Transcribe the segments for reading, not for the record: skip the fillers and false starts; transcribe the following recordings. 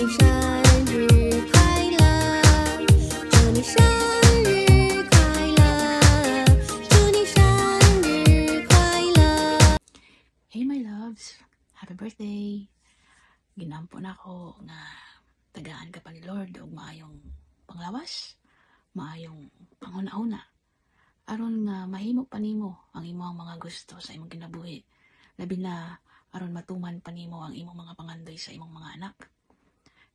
你生日快乐，祝你生日快乐，祝你生日快乐。 Hey my loves, happy birthday! Ginampo na ako nga tagaan ka pa ni Lord og maayong panglawas, maayong panghuna-huna. Aron nga mahimo pa nimo ang imong mga gusto sa imong kinabuhi. Labi na aron matuman pa nimo ang imong mga pangandoy sa imong mga anak.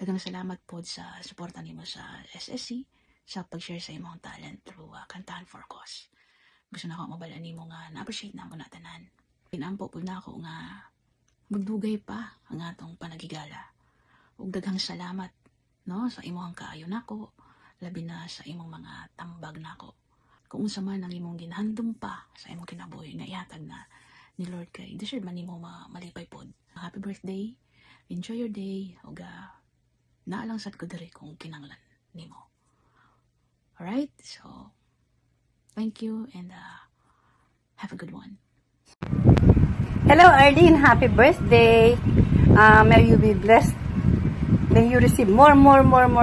Daghang salamat po sa suporta nimo sa SSC sa pag-share sa imong talent through Kantahan for Cause. Gusto na ako mabalaan nimo nga na-appreciate na mo na tanan. Pinampo po na ako nga magdugay pa ang atong panagigala. Ug daghang salamat no sa imong kaayo nako, labi na sa imong mga tambag nako. Kung unsa man ang imong ginhandom pa sa imong kinabuhi nga ihatag na ni Lord kay deserve man nimo malipay pod. Happy birthday. Enjoy your day. Ug naalang sad ko diri kung kinanglan nimo. Alright? So thank you and have a good one. Hello Arlene, happy birthday. May you be blessed. May you receive more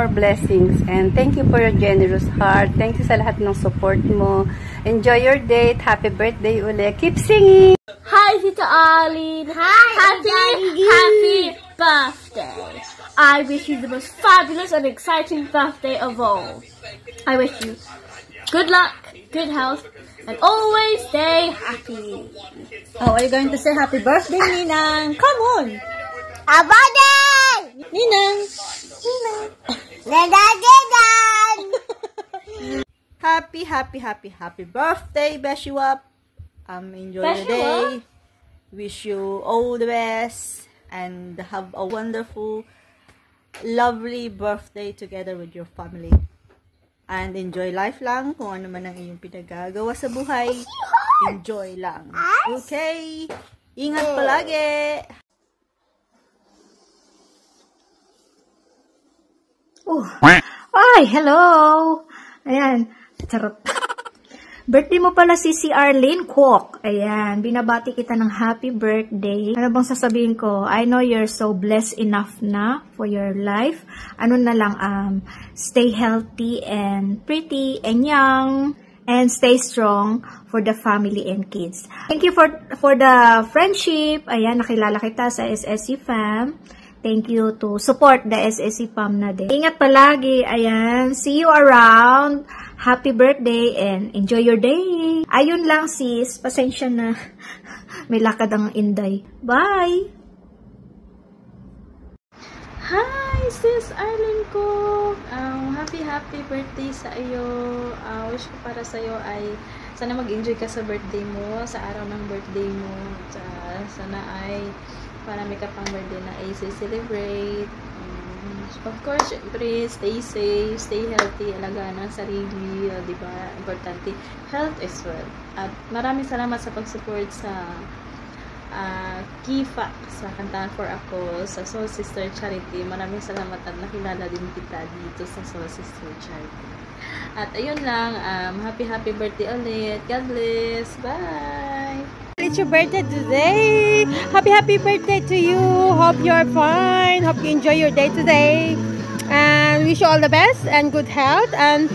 blessings. And thank you for your generous heart. Thank you sa lahat ng support mo. Enjoy your date. Happy birthday uli. Keep singing. Hi, Tita Arlene. Hi, happy birthday. I wish you the most fabulous and exciting birthday of all. I wish you good luck, good health, and always stay happy. Oh, are you going to say happy birthday, Ninang? Come on. Happy birthday! Ninang. Happy birthday, Beshiwap. Enjoy your day. Wish you all the best and have a wonderful, lovely birthday together with your family. And enjoy life lang. Kung ano man ang iyong pinagagawa sa buhay, enjoy lang. Okay? Ingat palagi. Oh. Ay, hello! Ayan, charot. Birthday mo pala si Arlene Kwok. Ayan, binabati kita ng happy birthday. Ano bang sasabihin ko? I know you're so blessed enough na for your life. Ano na lang, stay healthy and pretty and young. And stay strong for the family and kids. Thank you for the friendship. Ayan, nakilala kita sa SSC Fam. Thank you to support the SSC Fam na din. Ingat palagi. Ayan, see you around. Happy birthday and enjoy your day. Ayun lang sis, pasensya na. May lakad ang Inday. Bye! Hi sis Arlene ko! Happy birthday sa iyo. Wish ko para sa iyo ay sana mag-enjoy ka sa birthday mo, sa araw ng birthday mo. Sana ay marami ka pang birthday na ay celebrate. Of course, syempre, stay safe, stay healthy, alagaan ang sarili, di ba? Importante, health as well. At maraming salamat sa pag-support sa Kifa, sa Kantahan for Ako, sa Soul Sister Charity. Maraming salamat at nakilala din kita dito sa Soul Sister Charity. At ayun lang, happy birthday ulit. God bless. Bye! It's your birthday today. Happy birthday to you. Hope you're fine. Hope you enjoy your day today. And wish you all the best and good health. And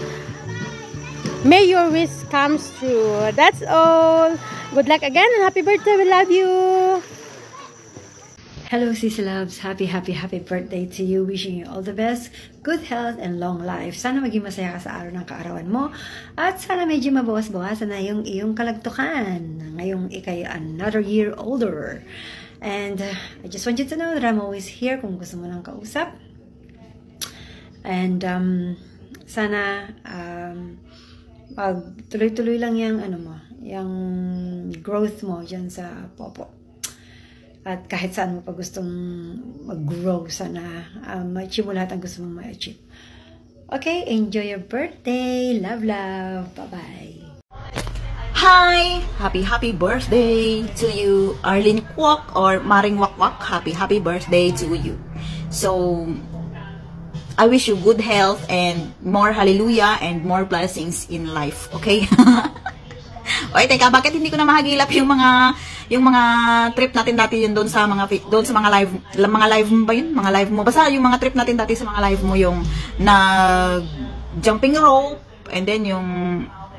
may your wish comes true. That's all. Good luck again and happy birthday. We love you. Hello, Sisi Loves. Happy birthday to you. Wishing you all the best, good health, and long life. Sana maging masaya ka sa araw ng kaarawan mo. At sana medyo mabawas-bawasan na yung iyong kalagtukan. Ngayong ikay another year older. And I just want you to know that I'm always here kung gusto mo ng kausap. And sana tuloy-tuloy lang yung yung growth mo dyan sa Popo. At kahit saan mo pa gustong mag-grow, sana ma-achieve mo lahat ang gusto mong ma-achieve. Okay, enjoy your birthday. Love. Bye-bye. Hi! Happy birthday to you, Arlene Kwok or Maring Wakwak. Happy birthday to you. So, I wish you good health and more hallelujah and more blessings in life. Okay? Oy, teka, bakit hindi ko na mahagilap yung mga trip natin dati yun doon sa mga live mo ba yun? Mga live mo. Basta yung mga trip natin dati sa mga live mo, yung jumping rope, and then yung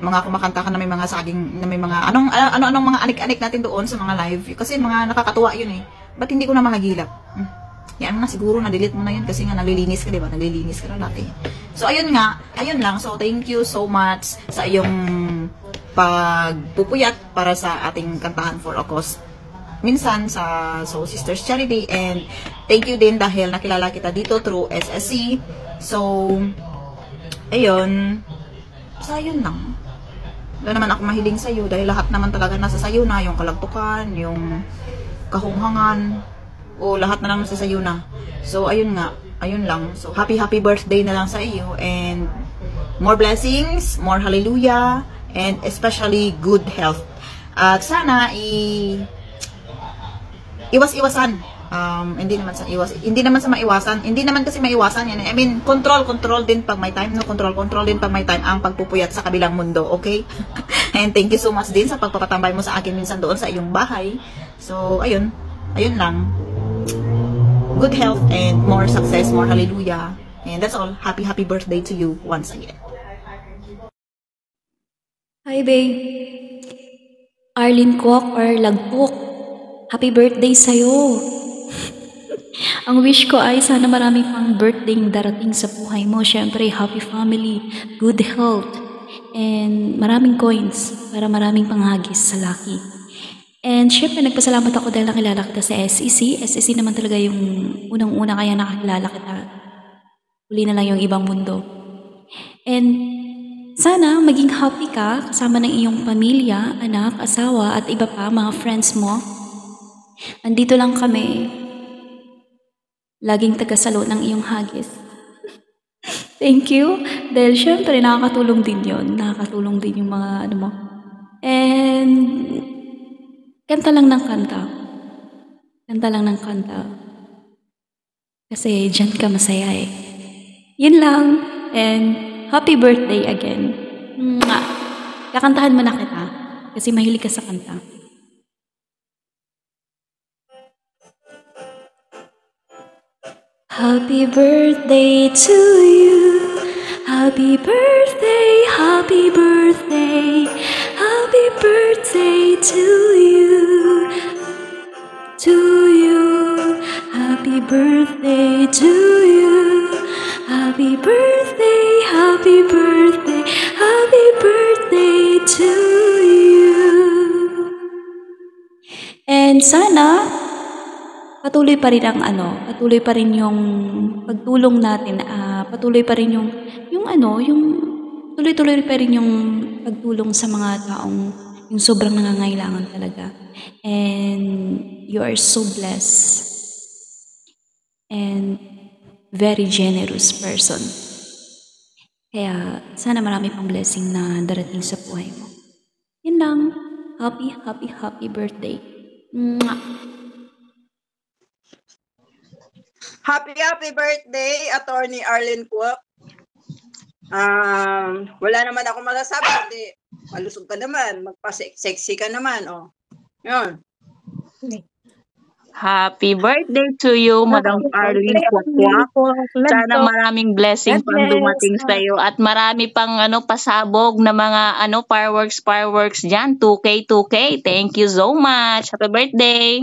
mga kumakanta ka na may mga saging, na may mga anong mga anik-anik natin doon sa mga live. Kasi mga nakakatuwa yun eh. Ba't hindi ko na mahagilap? Yan na, siguro na-delete mo na yun kasi nga naglilinis ka, diba? Naglilinis ka na dati. So, ayun nga. Ayun lang. So, thank you so much sa iyong pagpupuyat para sa ating kantahan for a cause. Minsan sa Soul Sisters Charity, and thank you din dahil nakilala kita dito through SSC. So, ayun. So, ayun lang. Wala naman ako mahiling sa'yo dahil lahat naman talaga nasa sa'yo na. Yung kalagtukan, yung kahunghangan, o lahat na lang nasa sa'yo na. So, ayun nga. Ayun lang. So, happy birthday na lang sa iyo. And more blessings, more hallelujah, and especially good health. At sana, iwas-iwasan. Hindi naman kasi maiwasan yan. I mean, control din pag may time, no? Control din pag may time ang pagpupuyat sa kabilang mundo, okay? And thank you so much din sa pagpapatambay mo sa akin minsan doon sa iyong bahay. So, ayun lang. Good health and more success, more hallelujah. And that's all. Happy birthday to you once again. Hi, babe. Arlene Kwok or Lagpok. Happy birthday sa'yo. Ang wish ko ay sana marami pang birthday darating sa buhay mo. Siyempre, happy family, good health, and maraming coins para maraming panghagis sa Lucky. And syempre, nagpasalamat ako dahil nakilala kita sa SEC. SEC naman talaga yung unang-una kaya nakakilala kita. Huli na lang yung ibang mundo. And sana maging happy ka kasama ng iyong pamilya, anak, asawa, at iba pa, mga friends mo. Andito lang kami. Laging tagasalo ng iyong hagis. Thank you. Dahil syempre, nakakatulong din yun. Nakakatulong din yung mga mo. And kanta lang ng kanta. Kanta lang ng kanta. Kasi dyan ka masaya eh. Yun lang. And happy birthday again. Mwah! Kakantahan mo na kita. Kasi mahilig ka sa kanta. Happy birthday to you. Happy birthday, happy birthday. Happy birthday to you. To you. Happy birthday to you. Happy birthday, happy birthday. Happy birthday to you. And sana patuloy pa rin patuloy pa rin yung pagtulong natin, patuloy pa rin yung tuloy-tuloy pa rin yung pagtulong sa mga taong yung sobrang nangangailangan talaga. And you are so blessed and very generous person. Kaya sana marami pang blessing na darating sa buhay mo. Yun lang. Happy birthday. Mwah! Happy birthday, Attorney Arlene Kwok. Wala naman ako masasabi, hindi. Malusog ka naman, magpa-sexy ka naman, oh. Yun. Happy birthday to you, Madam Arlene Kwok. Sana maraming blessing pang dumating sa iyo at marami pang pasabog na mga fireworks diyan. 2K. Thank you so much. Happy birthday.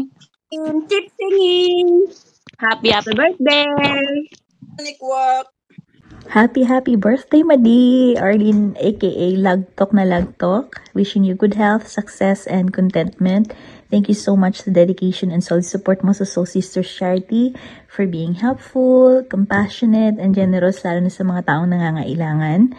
Keep singing. Happy birthday! Happy birthday, Madi! Arlene, aka Lagtok na Lagtok. Wishing you good health, success, and contentment. Thank you so much sa dedication and solid support mo sa Soul Sisters Charity for being helpful, compassionate, and generous lalo na sa mga taong nangangailangan.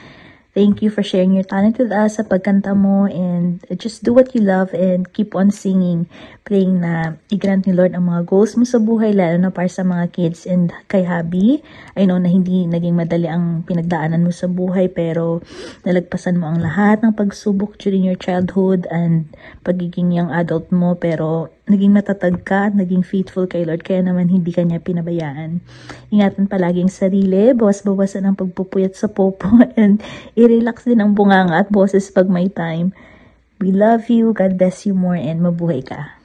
Thank you for sharing your talent with us sa pagkanta mo, and just do what you love and keep on singing, praying na i-grant ni Lord ang mga goals mo sa buhay, lalo na para sa mga kids and kay Habi. I know na hindi naging madali ang pinagdaanan mo sa buhay, pero nalagpasan mo ang lahat ng pagsubok during your childhood and pagiging young adult mo, pero naging matatag ka at naging faithful kay Lord, kaya naman hindi ka niya pinabayaan. Ingatan palagi ang sarili, bawas-bawasan ang pagpupuyat sa popo, and i-relax din ang bunganga at boses pag may time. We love you. God bless you more and mabuhay ka.